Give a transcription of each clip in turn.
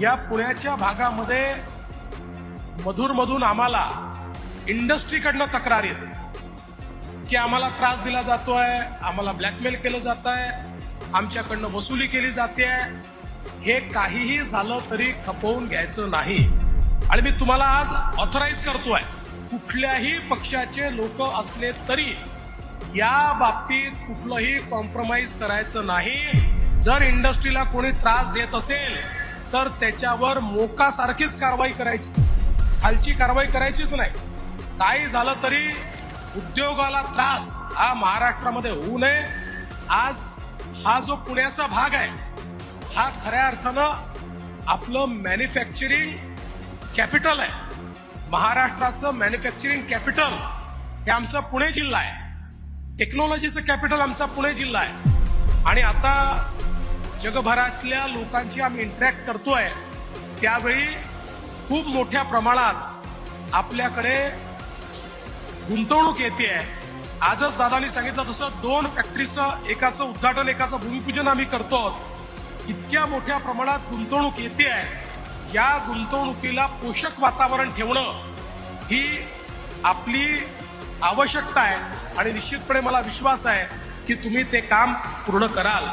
या पुण्याच्या भागामध्ये मधून आम्हाला इंडस्ट्रीकडनं तक्रार येते की आम्हाला त्रास दिला जातोय, आम्हाला ब्लॅकमेल केलं जात आहे, आमच्याकडनं वसुली केली जाते. हे काहीही झालं तरी खपवून घ्यायचं नाही. आणि मी तुम्हाला आज ऑथराईज करतोय, कुठल्याही पक्षाचे लोक असले तरी या बाबतीत कुठलंही कॉम्प्रोमाइज करायचं नाही. जर इंडस्ट्रीला कोणी त्रास देत असेल तर त्याच्यावर मोकासारखीच कारवाई करायची, खालची कारवाई करायचीच नाही. काही झालं तरी उद्योगाला त्रास हा महाराष्ट्रामध्ये होऊ नये. आज हा जो पुण्याचा भाग आहे हा खऱ्या अर्थानं आपलं मॅन्युफॅक्चरिंग कॅपिटल आहे. महाराष्ट्राचं मॅन्युफॅक्चरिंग कॅपिटल हे आमचा पुणे जिल्हा आहे. टेक्नॉलॉजीचं कॅपिटल आमचा पुणे जिल्हा आहे. आणि आता जगभरातल्या लोकांशी आम्ही इंटरॅक्ट करतोय त्यावेळी खूप मोठ्या प्रमाणात आपल्याकडे गुंतवणूक येते आहे. आजच दादांनी सांगितलं तसं 2 फॅक्टरीचं, एकाचं उद्घाटन, एकाचं भूमिपूजन आम्ही करतो. इतक्या मोठ्या प्रमाणात गुंतवणूक येते आहे. या गुंतवणुकीला पोषक वातावरण ठेवणं ही आपली आवश्यकता आहे आणि निश्चितपणे मला विश्वास आहे की तुम्ही ते काम पूर्ण कराल.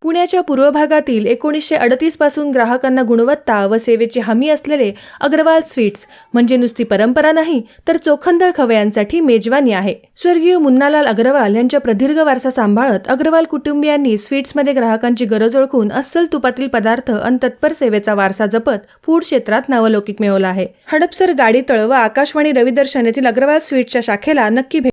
पुण्याच्या पूर्व भागातील 1938 पासून ग्राहकांना गुणवत्ता व सेवेची हमी असलेले अग्रवाल स्वीट्स म्हणजे नुसती परंपरा नाही तर चोखंदळ खवयांसाठी मेजवानी आहे. स्वर्गीय मुन्नालाल अग्रवाल यांच्या प्रदीर्घ वारसा सांभाळत अग्रवाल कुटुंबियांनी स्वीट्समध्ये ग्राहकांची गरज ओळखून अस्सल तुपातील पदार्थ आणि तत्पर सेवेचा वारसा जपत फूड क्षेत्रात नावलौकिक मिळवला आहे. हडपसर, गाडीतळ व आकाशवाणी रविदर्शन येथील अग्रवाल स्वीट्सच्या शाखेला नक्की भेट